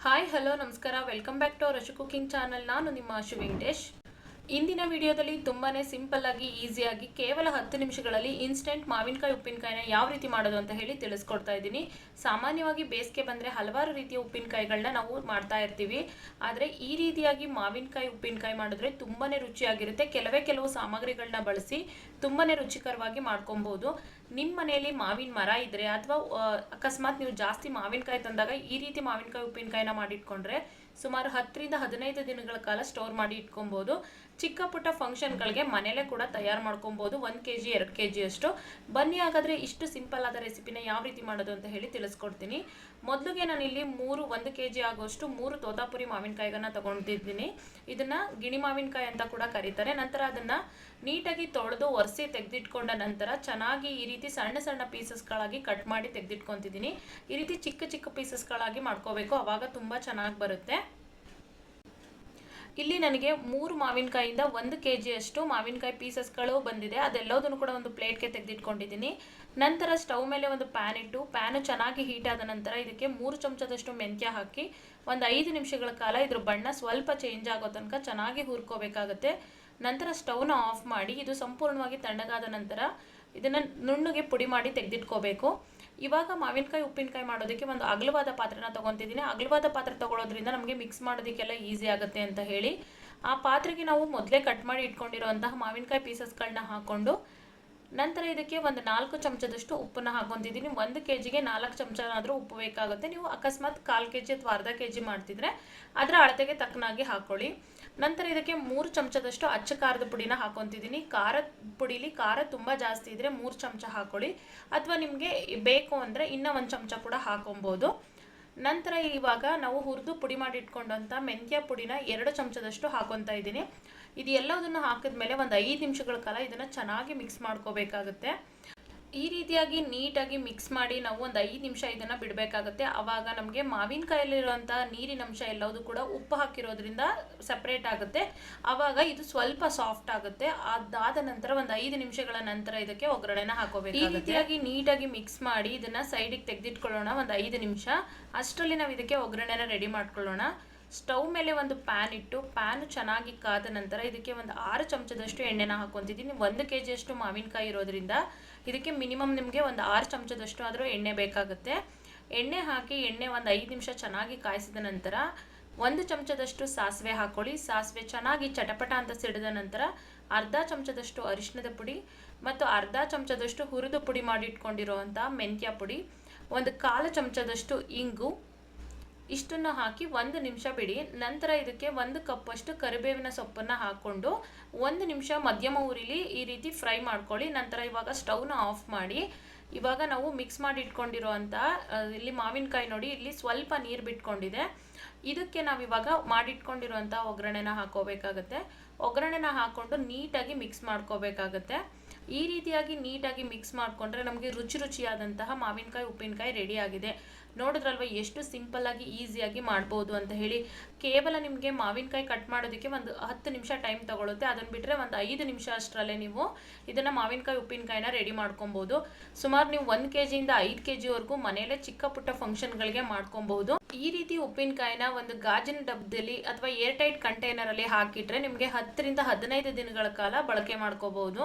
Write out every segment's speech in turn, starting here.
Hi hello ನಮಸ್ಕಾರ welcome back to Rashu cooking channel. ನಾನು ನಿಮ್ಮ ಆಶು ವೆಂಕಟೇಶ್. ಇಂದಿನ ವಿಡಿಯೋದಲ್ಲಿ ತುಂಬಾ ಸಿಂಪಲ್ ಆಗಿ ಈಸಿಯಾಗಿ ಕೇವಲ 10 ನಿಮಿಷಗಳಲ್ಲಿ ಇನ್ಸ್ಟೆಂಟ್ ಮಾವಿನಕಾಯಿ ಉಪ್ಪಿನಕಾಯಿನ ಯಾವ ರೀತಿ ಮಾಡೋದು ಅಂತ ಹೇಳಿ ತಿಳಿಸ್ಕೊಡ್ತಾ ಇದ್ದೀನಿ. ಸಾಮಾನ್ಯವಾಗಿ ಬೇಸಿಗೆ ಬಂದರೆ ಹಲವಾರು ರೀತಿಯ ಉಪ್ಪಿನಕಾಯಿಗಳನ್ನ ನಾವು ಮಾಡ್ತಾ ಇರ್ತೀವಿ. ಆದರೆ ಈ ರೀತಿಯಾಗಿ ಮಾವಿನಕಾಯಿ ಉಪ್ಪಿನಕಾಯಿ ಮಾಡಿದ್ರೆ ತುಂಬಾ ರುಚಿಯಾಗಿರುತ್ತೆ. ಕೆಲವು ಸಾಮಗ್ರಿಗಳನ್ನ ಬಳಸಿ ತುಂಬಾ ರುಚಿಕರವಾಗಿ ಮಾಡ್ಕೊಬಹುದು. ನಿಮ್ಮ ಮನೆಯಲ್ಲಿ ಮಾವಿನ ಮರ ಇದ್ದರೆ ಅಥವಾ ಅಕಸ್ಮಾತ್ ನೀವು ಜಾಸ್ತಿ ಮಾವಿನಕಾಯಿ ತಂದಾಗ ಈ ರೀತಿ ಮಾವಿನಕಾಯಿ ಉಪ್ಪಿನಕಾಯಿನ ಮಾಡಿಟ್ಕೊಂಡ್ರೆ ಸುಮಾರು 10 ರಿಂದ 15 ದಿನಗಳ ಕಾಲ ಸ್ಟೋರ್ ಮಾಡಿ ಇಟ್ಕೊಬಹುದು. ಚಿಕ್ಕ ಪುಟ್ಟ ಫಂಕ್ಷನ್ಗಳಿಗೆ ಮನೆಯಲ್ಲೇ ಕೂಡ ತಯಾರು ಮಾಡ್ಕೊಬಹುದು. 1 kg 2 kg ಅಷ್ಟು. ಬನ್ನಿ ಹಾಗಾದರೆ ಇಷ್ಟು ಸಿಂಪಲ್ ಆದ ರೆಸಿಪಿನ ಯಾವ ರೀತಿ ಮಾಡೋದು ಅಂತ ಹೇಳಿ ತಿಳಿಸ್ಕೊಡ್ತೀನಿ. ಮೊದಲಿಗೆ ನಾನಿಲ್ಲಿ 1 kg ಆಗೋಷ್ಟು 3 ತೋತಾಪುರಿ ಮಾವಿನಕಾಯಿಗಳನ್ನ ತಗೊಂಡಿದ್ದೀನಿ. ಇದನ್ನ ಗಿಣಿ ಮಾವಿನಕಾಯಿ ಅಂತ ಕೂಡ ಕರೀತಾರೆ. ನಂತರ ಅದನ್ನ ನೀಟಾಗಿ ತೊಳೆದು ಒರೆಸಿ ತೆಗೆದಿಟ್ಕೊಂಡ ನಂತರ ಚೆನ್ನಾಗಿ ಈ ರೀತಿ ಸಣ್ಣ ಸಣ್ಣ ಪೀಸಸ್ಗಳಾಗಿ ಕಟ್ ಮಾಡಿ ತೆಗೆದಿಟ್ಕೊತಿದ್ದೀನಿ. ಈ ರೀತಿ ಚಿಕ್ಕ ಚಿಕ್ಕ ಪೀಸಸ್ಗಳಾಗಿ ಮಾಡ್ಕೋಬೇಕು, ಆವಾಗ ತುಂಬ ಚೆನ್ನಾಗಿ ಬರುತ್ತೆ. ಇಲ್ಲಿ ನನಗೆ 3 ಮಾವಿನಕಾಯಿಂದ 1 kg ಅಷ್ಟು ಮಾವಿನಕಾಯಿ ಪೀಸಸ್ಗಳು ಬಂದಿದೆ. ಅದೆಲ್ಲದನ್ನು ಕೂಡ ಒಂದು ಪ್ಲೇಟ್ಗೆ ತೆಗೆದಿಟ್ಕೊಂಡಿದ್ದೀನಿ. ನಂತರ ಸ್ಟವ್ ಮೇಲೆ ಒಂದು ಪ್ಯಾನ್ ಇಟ್ಟು ಪ್ಯಾನು ಚೆನ್ನಾಗಿ ಹೀಟ್ ಆದ ನಂತರ ಇದಕ್ಕೆ 3 ಚಮಚದಷ್ಟು ಮೆಂತ್ಯ ಹಾಕಿ ಒಂದು 5 ನಿಮಿಷಗಳ ಕಾಲ ಇದ್ರ ಬಣ್ಣ ಸ್ವಲ್ಪ ಚೇಂಜ್ ಆಗೋ ತನಕ ಚೆನ್ನಾಗಿ ಹುರ್ಕೋಬೇಕಾಗುತ್ತೆ. ನಂತರ ಸ್ಟವ್ನ ಆಫ್ ಮಾಡಿ ಇದು ಸಂಪೂರ್ಣವಾಗಿ ತಣ್ಣಗಾದ ನಂತರ ಇದನ್ನು ನುಣ್ಣಗೆ ಪುಡಿ ಮಾಡಿ ತೆಗೆದಿಟ್ಕೋಬೇಕು. ಇವಾಗ ಮಾವಿನಕಾಯಿ ಉಪ್ಪಿನಕಾಯಿ ಮಾಡೋದಕ್ಕೆ ಒಂದು ಅಗಲವಾದ ಪಾತ್ರೆನ ತೊಗೊತಿದ್ದೀನಿ. ಅಗಲವಾದ ಪಾತ್ರೆ ತೊಗೊಳೋದ್ರಿಂದ ನಮಗೆ ಮಿಕ್ಸ್ ಮಾಡೋದಕ್ಕೆಲ್ಲ ಈಸಿ ಆಗುತ್ತೆ ಅಂತ ಹೇಳಿ ಆ ಪಾತ್ರೆಗೆ ನಾವು ಮೊದಲೇ ಕಟ್ ಮಾಡಿ ಇಟ್ಕೊಂಡಿರುವಂತಹ ಮಾವಿನಕಾಯಿ ಪೀಸಸ್ಗಳನ್ನ ಹಾಕ್ಕೊಂಡು ನಂತರ ಇದಕ್ಕೆ ಒಂದು 4 ಚಮಚದಷ್ಟು ಉಪ್ಪನ್ನು ಹಾಕೊತಿದ್ದೀನಿ. 1 kgಗೆ 4 ಚಮಚನಾದರೂ ಉಪ್ಪು ಬೇಕಾಗುತ್ತೆ. ನೀವು ಅಕಸ್ಮಾತ್ 1/4 kg ಅಥವಾ ಅರ್ಧ kg ಮಾಡ್ತಿದ್ರೆ ಅದರ ಅಳತೆಗೆ ತಕ್ಕನಾಗಿ ಹಾಕ್ಕೊಳ್ಳಿ. ನಂತರ ಇದಕ್ಕೆ 3 ಚಮಚದಷ್ಟು ಅಚ್ಚ ಖಾರದ ಪುಡಿನ ಹಾಕೊತಿದ್ದೀನಿ. ಖಾರದ ಪುಡಿಲಿ ಖಾರ ತುಂಬ ಜಾಸ್ತಿ ಇದ್ದರೆ 3 ಚಮಚ ಹಾಕ್ಕೊಳ್ಳಿ, ಅಥವಾ ನಿಮಗೆ ಬೇಕು ಅಂದರೆ ಇನ್ನೂ 1 ಚಮಚ ಕೂಡ ಹಾಕೊಬೋದು. ನಂತರ ಇವಾಗ ನಾವು ಹುರಿದು ಪುಡಿ ಮಾಡಿ ಇಟ್ಕೊಂಡಂಥ ಮೆಂತ್ಯ ಪುಡಿನ 2 ಚಮಚದಷ್ಟು ಹಾಕೊತಾ ಇದ್ದೀನಿ. ಇದು ಎಲ್ಲದನ್ನು ಹಾಕಿದ್ಮೇಲೆ ಒಂದು 5 ನಿಮಿಷಗಳ ಕಾಲ ಇದನ್ನು ಚೆನ್ನಾಗಿ ಮಿಕ್ಸ್ ಮಾಡ್ಕೋಬೇಕಾಗುತ್ತೆ. ಈ ರೀತಿಯಾಗಿ ನೀಟಾಗಿ ಮಿಕ್ಸ್ ಮಾಡಿ ನಾವು ಒಂದು 5 ನಿಮಿಷ ಇದನ್ನು ಬಿಡಬೇಕಾಗುತ್ತೆ. ಆವಾಗ ನಮಗೆ ಮಾವಿನಕಾಯಲ್ಲಿರುವಂಥ ನೀರಿನಂಶ ಎಲ್ಲವೂ ಕೂಡ ಉಪ್ಪು ಹಾಕಿರೋದ್ರಿಂದ ಸಪ್ರೇಟ್ ಆಗುತ್ತೆ. ಆವಾಗ ಇದು ಸ್ವಲ್ಪ ಸಾಫ್ಟ್ ಆಗುತ್ತೆ. ಅದಾದ ನಂತರ ಒಂದು 5 ನಿಮಿಷಗಳ ನಂತರ ಇದಕ್ಕೆ ಒಗ್ಗರಣೆನ ಹಾಕೋಬೇಕು. ಈ ರೀತಿಯಾಗಿ ನೀಟಾಗಿ ಮಿಕ್ಸ್ ಮಾಡಿ ಇದನ್ನು ಸೈಡಿಗೆ ತೆಗೆದಿಟ್ಕೊಳ್ಳೋಣ ಒಂದು 5 ನಿಮಿಷ. ಅಷ್ಟರಲ್ಲಿ ನಾವು ಇದಕ್ಕೆ ಒಗ್ಗರಣೆನ ರೆಡಿ ಮಾಡ್ಕೊಳ್ಳೋಣ. ಸ್ಟವ್ ಮೇಲೆ ಒಂದು ಪ್ಯಾನ್ ಇಟ್ಟು ಪ್ಯಾನ್ ಚೆನ್ನಾಗಿ ಕಾದ ನಂತರ ಇದಕ್ಕೆ ಒಂದು 6 ಚಮಚದಷ್ಟು ಎಣ್ಣೆನ ಹಾಕೊತಿದ್ದೀನಿ. 1 kg ಅಷ್ಟು ಮಾವಿನಕಾಯಿ ಇರೋದ್ರಿಂದ ಇದಕ್ಕೆ ಮಿನಿಮಮ್ ನಿಮಗೆ ಒಂದು 6 ಚಮಚದಷ್ಟು ಆದರೂ ಎಣ್ಣೆ ಬೇಕಾಗುತ್ತೆ. ಎಣ್ಣೆ ಹಾಕಿ ಎಣ್ಣೆ ಒಂದು 5 ನಿಮಿಷ ಚೆನ್ನಾಗಿ ಕಾಯಿಸಿದ ನಂತರ 1 ಚಮಚದಷ್ಟು ಸಾಸಿವೆ ಹಾಕ್ಕೊಳ್ಳಿ. ಸಾಸಿವೆ ಚೆನ್ನಾಗಿ ಚಟಪಟ ಅಂತ ಸಿಡಿದ ನಂತರ ಅರ್ಧ ಚಮಚದಷ್ಟು ಅರಿಶಿಣದ ಪುಡಿ ಮತ್ತು ಅರ್ಧ ಚಮಚದಷ್ಟು ಹುರಿದು ಪುಡಿ ಮಾಡಿ ಇಟ್ಕೊಂಡಿರುವಂಥ ಮೆಂತ್ಯ ಪುಡಿ, ಒಂದು 1/4 ಚಮಚದಷ್ಟು ಇಂಗು, ಇಷ್ಟನ್ನು ಹಾಕಿ 1 ನಿಮಿಷ ಬಿಡಿ. ನಂತರ ಇದಕ್ಕೆ 1 ಕಪ್ಪಷ್ಟು ಕರಿಬೇವಿನ ಸೊಪ್ಪನ್ನು ಹಾಕ್ಕೊಂಡು 1 ನಿಮಿಷ ಮಧ್ಯಮ ಉರಿಲಿ ಈ ರೀತಿ ಫ್ರೈ ಮಾಡ್ಕೊಳ್ಳಿ. ನಂತರ ಇವಾಗ ಸ್ಟವ್ನ ಆಫ್ ಮಾಡಿ ಇವಾಗ ನಾವು ಮಿಕ್ಸ್ ಮಾಡಿ ಇಟ್ಕೊಂಡಿರೋವಂಥ ಇಲ್ಲಿ ಮಾವಿನಕಾಯಿ ನೋಡಿ, ಇಲ್ಲಿ ಸ್ವಲ್ಪ ನೀರು ಬಿಟ್ಕೊಂಡಿದೆ. ಇದಕ್ಕೆ ನಾವಿವಾಗ ಮಾಡಿಟ್ಕೊಂಡಿರುವಂಥ ಒಗ್ಗರಣೆನ ಹಾಕೋಬೇಕಾಗತ್ತೆ. ಒಗ್ಗರಣೆನ ಹಾಕ್ಕೊಂಡು ನೀಟಾಗಿ ಮಿಕ್ಸ್ ಮಾಡ್ಕೋಬೇಕಾಗತ್ತೆ. ಈ ರೀತಿಯಾಗಿ ನೀಟಾಗಿ ಮಿಕ್ಸ್ ಮಾಡಿಕೊಂಡ್ರೆ ನಮಗೆ ರುಚಿಯಾದಂತಹ ಮಾವಿನಕಾಯಿ ಉಪ್ಪಿನಕಾಯಿ ರೆಡಿ ಆಗಿದೆ. ನೋಡಿದ್ರಲ್ವ ಎಷ್ಟು ಸಿಂಪಲ್ ಆಗಿ ಈಸಿಯಾಗಿ ಮಾಡ್ಬೋದು ಅಂತ ಹೇಳಿ. ಕೇವಲ ನಿಮಗೆ ಮಾವಿನಕಾಯಿ ಕಟ್ ಮಾಡೋದಕ್ಕೆ ಒಂದು 10 ನಿಮಿಷ ಟೈಮ್ ತಗೊಳುತ್ತೆ. ಅದನ್ನು ಬಿಟ್ಟರೆ ಒಂದು 5 ನಿಮಿಷ ಅಷ್ಟರಲ್ಲೇ ನೀವು ಇದನ್ನು ಮಾವಿನಕಾಯಿ ಉಪ್ಪಿನಕಾಯಿನ ರೆಡಿ ಮಾಡ್ಕೊಬೋದು. ಸುಮಾರು ನೀವು 1 kgಯಿಂದ 5 kgವರೆಗೂ ಮನೆಯಲ್ಲೇ ಚಿಕ್ಕ ಪುಟ್ಟ ಫಂಕ್ಷನ್ಗಳಿಗೆ ಮಾಡ್ಕೊಬಹುದು. ಈ ರೀತಿ ಉಪ್ಪಿನಕಾಯಿನ ಒಂದು ಗಾಜಿನ ಡಬ್ಬದಲ್ಲಿ ಅಥವಾ ಏರ್ ಟೈಟ್ ಕಂಟೈನರಲ್ಲಿ ಹಾಕಿಟ್ರೆ ನಿಮಗೆ 10 ರಿಂದ 15 ದಿನಗಳ ಕಾಲ ಬಳಕೆ ಮಾಡ್ಕೋಬಹುದು.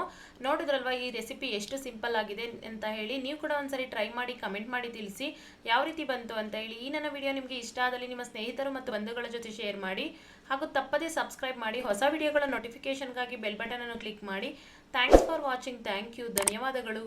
ನೋಡಿದ್ರಲ್ವ ಈ ರೆಸಿಪಿ ಎಷ್ಟು ಸಿಂಪಲ್ ಆಗಿದೆ ಅಂತ ಹೇಳಿ. ನೀವು ಕೂಡ ಒಂದ್ಸರಿ ಟ್ರೈ ಮಾಡಿ ಕಮೆಂಟ್ ಮಾಡಿ ತಿಳಿಸಿ ಯಾವ ರೀತಿ ಬಂತು ಅಂತ ಹೇಳಿ. ಈ ನನ್ನ ವಿಡಿಯೋ ನಿಮಗೆ ಇಷ್ಟ ಆದಲ್ಲಿ ನಿಮ್ಮ ಸ್ನೇಹಿತರು ಮತ್ತು ಬಂಧುಗಳ ಜೊತೆ ಶೇರ್ ಮಾಡಿ, ಹಾಗೂ ತಪ್ಪದೇ ಸಬ್ಸ್ಕ್ರೈಬ್ ಮಾಡಿ. ಹೊಸ ವಿಡಿಯೋಗಳ ನೋಟಿಫಿಕೇಶನ್ಗಾಗಿ ಬೆಲ್ ಬಟನ್ ಅನ್ನು ಕ್ಲಿಕ್ ಮಾಡಿ. Thanks for watching. Thank you. ಧನ್ಯವಾದಗಳು.